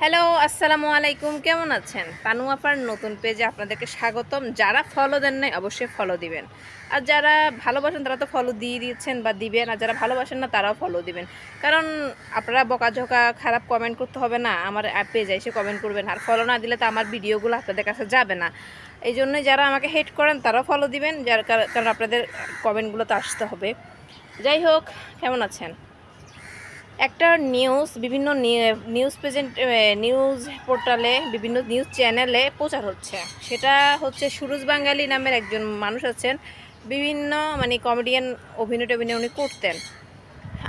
Hello, আসসালামু আলাইকুম। কেমন আছেন? তানু আপার নতুন পেজে আপনাদেরকে স্বাগতম। যারা ফলো দেন নাই অবশ্যই ফলো দিবেন। আর যারা ভালোবাসেন তারা তো ফলো দিয়ে দিয়েছেন বা দিবেন, আর যারা ভালোবাসেন না তারাও ফলো দিবেন। কারণ আপনারা বকাঝকা খারাপ কমেন্ট করতে হবে না, আমার পেজে এসে কমেন্ট করবেন। আর ফলো না দিলে তো আমার ভিডিওগুলো আপনাদের কাছে যাবে না। এই জন্যই যারা আমাকে হেট করেন তারাও ফলো দিবেন, কারণ আপনাদের কমেন্টগুলো তো আসতে হবে। যাই হোক, কেমন আছেন? একটা বিভিন্ন নিউজ পোর্টালে, বিভিন্ন নিউজ চ্যানেলে প্রচার হচ্ছে। সেটা হচ্ছে সুরজ বাঙালি নামের একজন মানুষ আছেন, বিভিন্ন কমেডিয়ান অভিনয় উনি করতেন।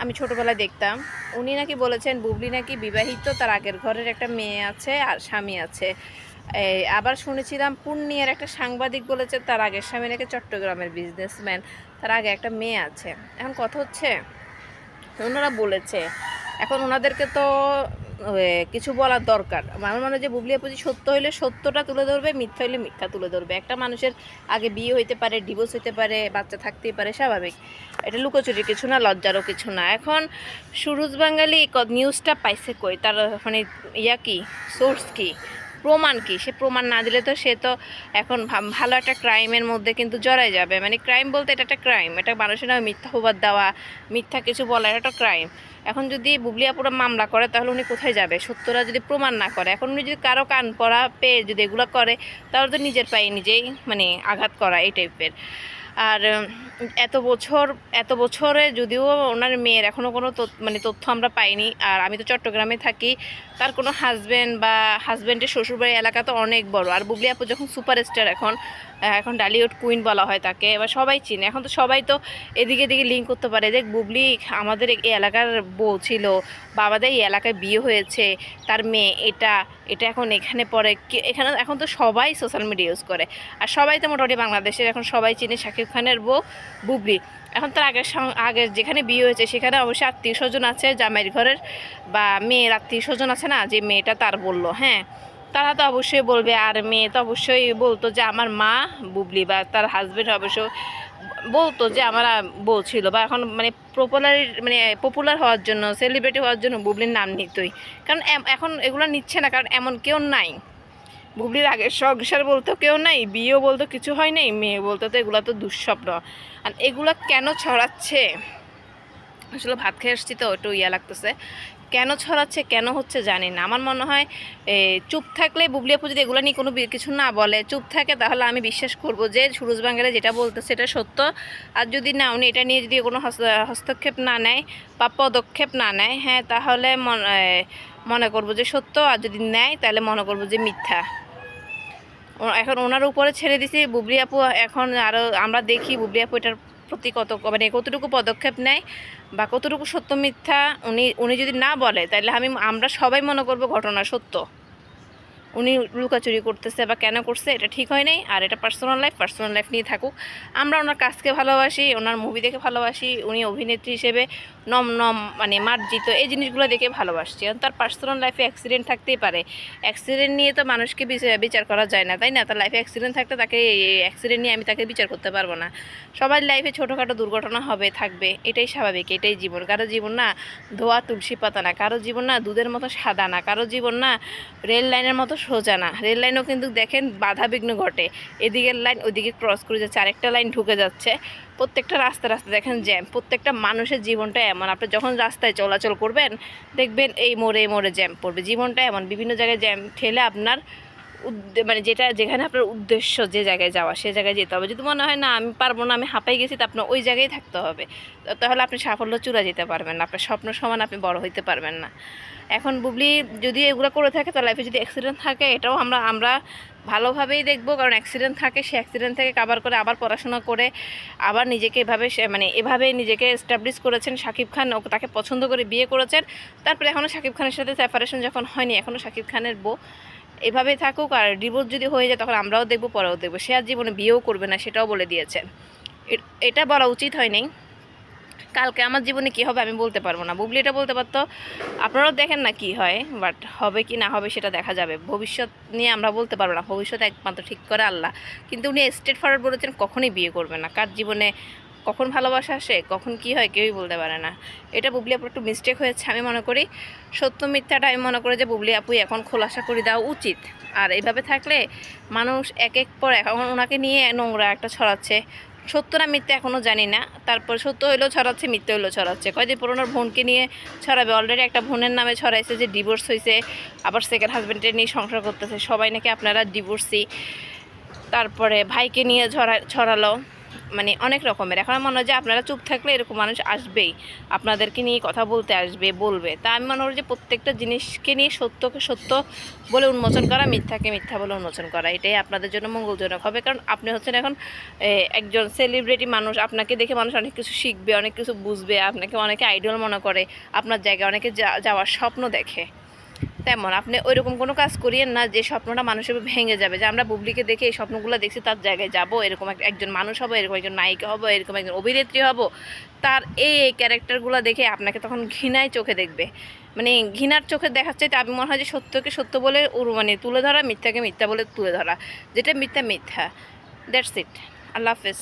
আমি ছোটোবেলায় দেখতাম। উনি নাকি বলেছেন বুবলি নাকি বিবাহিত, তার আগের ঘরের একটা মেয়ে আছে আর স্বামী আছে। আবার শুনেছিলাম পূর্ণিয়ার একটা সাংবাদিক বলেছে তার আগের স্বামী নাকি চট্টগ্রামের বিজনেসম্যান, তার আগে একটা মেয়ে আছে। এখন কথা হচ্ছে, ওনারা বলেছে, এখন ওনাদেরকে তো কিছু বলার দরকার। আমার মনে হয় যে বুবলি আপু সত্য হইলে সত্যটা তুলে ধরবে, মিথ্যা হইলে মিথ্যা তুলে ধরবে। একটা মানুষের আগে বিয়ে হইতে পারে, ডিভোর্স হইতে পারে, বাচ্চা থাকতেই পারে, স্বাভাবিক। এটা লুকোচুরি কিছু না, লজ্জারও কিছু না। এখন সুরজ বাঙালি নিউজটা পাইছে কই? তার ইয়া কি, সোর্স কি, প্রমাণ কি? সে প্রমাণ না দিলে তো সে তো এখন ভালো একটা ক্রাইমের মধ্যে কিন্তু জড়ায় যাবে। ক্রাইম বলতে এটা একটা ক্রাইম, এটা মানুষের নামে মিথ্যা অপবাদ দেওয়া, মিথ্যা কিছু বলা, এটা একটা ক্রাইম। এখন যদি বুবলি আপুরা মামলা করে তাহলে উনি কোথায় যাবে? সত্যটা যদি প্রমাণ না করে, এখন উনি যদি কারো কান পড়া পেয়ে যদি এগুলো করে, তাহলে তো নিজের পায়ে নিজেই আঘাত করা এই টাইপের। আর এত বছরে যদিও ওনার মেয়ের এখনও কোনো তথ্য আমরা পাইনি। আর আমি তো চট্টগ্রামে থাকি, তার কোনো হাজব্যান্ডের শ্বশুরবাড়ি এলাকা তো অনেক বড়। আর বুবলি আপু যখন সুপারস্টার, এখন ডালিউড কুইন বলা হয় তাকে, এবার সবাই চিনে। এখন তো সবাই তো এদিকে এদিকে লিঙ্ক করতে পারে, দেখ বুবলি আমাদের এই এলাকার বউ ছিল, বা আমাদের এই এলাকায় বিয়ে হয়েছে, তার মেয়ে এটা এটা এখন এখানে পড়ে। এখানে এখন তো সবাই সোশ্যাল মিডিয়া ইউজ করে, আর সবাই তো মোটামুটি বাংলাদেশের এখন সবাই চিনে শাকিব খানের বউ বুবলি। এখন তার আগে যেখানে বিয়ে হয়েছে সেখানে অবশ্যই আত্মীয় স্বজন আছে, জামাইয়ের ঘরের বা মেয়ের আত্মীয় স্বজন আছে না, যে মেয়েটা তার বলল, হ্যাঁ, তারা তো অবশ্যই বলবে। আর মেয়ে তো অবশ্যই বলতো যে আমার মা বুবলি, বা তার হাজব্যান্ড অবশ্য বলতো যে আমার বউ ছিল। বা এখন পপুলার হওয়ার জন্য, সেলিব্রিটি হওয়ার জন্য বুবলির নাম নিতই। কারণ এখন এগুলো নিচ্ছে না, কারণ এমন কেউ নাই। বুবলির আগের সংসার বলতে কেউ নাই, বিয়েও বলতে কিছু হয় নাই, মেয়ে বলতে তো এগুলো তো দুঃস্বপ্ন। আর এগুলো কেন ছড়াচ্ছে? আসলে ভাত খেয়ে আসছি তো একটু লাগতেছে। কেন ছড়াচ্ছে, কেন হচ্ছে জানি না। আমার মনে হয় চুপ থাকলে, বুবলি আপু যদি এগুলো নিয়ে কোনো কিছু না বলে, চুপ থাকে, তাহলে আমি বিশ্বাস করব যে সুরজ বাঙালি যেটা বলতেছে এটা সত্য। আর যদি না, উনি এটা নিয়ে যদি কোনো হস্তক্ষেপ না নেয় বা পদক্ষেপ না নেয়, হ্যাঁ, তাহলে মনে করব যে সত্য। আর যদি নেয় তাহলে মনে করব যে মিথ্যা। এখন ওনার উপরে ছেড়ে দিছি বুবলি আপু। এখন আরও আমরা দেখি বুবলি আপু এটার প্রতি কতটুকু পদক্ষেপ নেয়, বা কতটুকু সত্য মিথ্যা উনি উনি যদি না বলে, তাহলে আমরা সবাই মনে করব ঘটনা সত্য। উনি লুকাচুরি করতেছে বা কেন করছে এটা ঠিক হয় নাই। আর এটা পার্সোনাল লাইফ নিয়ে থাকুক। আমরা ওনার কাজকে ভালোবাসি, ওনার মুভি দেখে ভালোবাসি, উনি অভিনেত্রী হিসেবে নম নম মার্জিত, এই জিনিসগুলো দেখে ভালোবাসছি। তার পার্সোনাল লাইফে অ্যাক্সিডেন্ট থাকতেই পারে। অ্যাক্সিডেন্ট নিয়ে তো মানুষকে বিচার করা যায় না, তাই না? তার লাইফে অ্যাক্সিডেন্ট থাকতে তাকে অ্যাক্সিডেন্ট নিয়ে আমি তাকে বিচার করতে পারবো না। সবার লাইফে ছোটোখাটো দুর্ঘটনা হবে, থাকবে, এটাই স্বাভাবিক, এটাই জীবন। কারো জীবন না ধোয়া তুলসী পাতা না, কারো জীবন না দুধের মতো সাদা না, কারো জীবন না রেল লাইনের মতো সোজা না। রেল লাইনও কিন্তু দেখেন বাধা বিঘ্ন ঘটে, এদিকের লাইন ওইদিকে ক্রস করে যাচ্ছে, আরেকটা লাইন ঢুকে যাচ্ছে। প্রত্যেকটা রাস্তা দেখেন জ্যাম। প্রত্যেকটা মানুষের জীবনটা এমন, আপনি যখন রাস্তায় চলাচল করবেন দেখবেন এই মোড়ে জ্যাম পড়বে। জীবনটা এমন, বিভিন্ন জায়গায় জ্যাম ঠেলে আপনার যেখানে আপনার উদ্দেশ্য, যে জায়গায় যাওয়া, সে জায়গায় যেতে হবে। যদি মনে হয় না আমি পারবো না, আমি হাঁপাই গেছি, তো আপনার ওই জায়গায় থাকতে হবে। তাহলে আপনি সাফল্য চূড়া যেতে পারবেন না, আপনার স্বপ্ন সমান আপনি বড় হইতে পারবেন না। এখন বুবলি যদি এগুলো করে থাকে, তার লাইফে যদি অ্যাক্সিডেন্ট থাকে, এটাও আমরা ভালোভাবেই দেখবো। কারণ অ্যাক্সিডেন্ট থাকে, সে অ্যাক্সিডেন্ট থেকে কাভার করে আবার পড়াশোনা করে আবার নিজেকে এভাবে নিজেকে এস্টাবলিশ করেছেন। শাকিব খান তাকে পছন্দ করে বিয়ে করেছেন। তারপরে এখনও শাকিব খানের সাথে সেপারেশন যখন হয়নি, এখনও শাকিব খানের বউ এভাবেই থাকুক। আর ডিভোর্স যদি হয়ে যায় তখন আমরাও দেখবো, পরেও দেখবো। সে আর জীবনে বিয়েও করবে না, সেটাও বলে দিয়েছেন। এটা বলা উচিত হয়নি। কালকে আমার জীবনে কী হবে আমি বলতে পারবো না, বুবলি এটা বলতে পারতো। আপনারাও দেখেন না কি হয়, বাট হবে কি না হবে সেটা দেখা যাবে। ভবিষ্যৎ নিয়ে আমরা বলতে পারবো না, ভবিষ্যৎ একমাত্র ঠিক করে আল্লাহ। কিন্তু উনি স্ট্রেট ফরওয়ার্ড বলেছেন কখনোই বিয়ে করবে না। কার জীবনে কখন ভালোবাসা আসে, কখন কি হয় কেউই বলতে পারে না। এটা বুবলি আপুর একটু মিস্টেক হয়েছে। আমি মনে করি সত্য মিথ্যাটা আমি মনে করি যে বুবলি আপু এখন খোলাসা করে দেওয়া উচিত। আর এইভাবে থাকলে মানুষ এক এক পর এখন ওনাকে নিয়ে নোংরা একটা ছড়াচ্ছে। সত্য না মিথ্যা এখনও জানি না, তারপর সত্য হইলেও ছড়াচ্ছে, মিথ্যা হইলেও ছড়াচ্ছে। কয়দিন পর ওনার বোনকে নিয়ে ছড়াবে, অলরেডি একটা বোনের নামে ছড়াইছে যে ডিভোর্স হয়েছে, আবার সেকেন্ড হাজব্যান্ডের নিয়ে সংসার করতেছে, সবাই নাকি আপনারা ডিভোর্সি। তারপরে ভাইকে নিয়ে ছড়ালো, মানে অনেক রকমের। এখন আমার মনে হয় যে আপনারা চুপ থাকলে এরকম মানুষ আসবেই, আপনাদেরকে নিয়ে কথা বলতে আসবে, বলবে। তা আমি মনে করি যে প্রত্যেকটা জিনিসকে নিয়ে সত্যকে সত্য বলে উন্মোচন করা, মিথ্যাকে মিথ্যা বলে উন্মোচন করা, এটাই আপনাদের জন্য মঙ্গলজনক হবে। কারণ আপনি হচ্ছেন এখন একজন সেলিব্রিটি মানুষ, আপনাকে দেখে মানুষ অনেক কিছু শিখবে, অনেক কিছু বুঝবে, আপনাকে অনেকে আইডল মনে করে, আপনার জায়গায় অনেকে যাওয়ার স্বপ্ন দেখে। তেমন আপনি ওইরকম কোনো কাজ করিয়েন না যে স্বপ্নটা মানুষের ভেঙে যাবে, যে আমরা বুবলিকে দেখে এই স্বপ্নগুলো দেখছি, তার জায়গায় যাব, এরকম একজন মানুষ হবো, এরকম একজন নায়িকা হবো, এরকম একজন অভিনেত্রী হব, তার এই ক্যারেক্টারগুলো দেখে আপনাকে তখন ঘৃণায় চোখে দেখবে। মানে ঘৃণার চোখে দেখার চাইতে আমি মনে হয় যে সত্যকে সত্য বলে মানে তুলে ধরা, মিথ্যাকে মিথ্যা বলে তুলে ধরা, যেটা মিথ্যা মিথ্যা। That's it. আল্লাহ হাফেজ।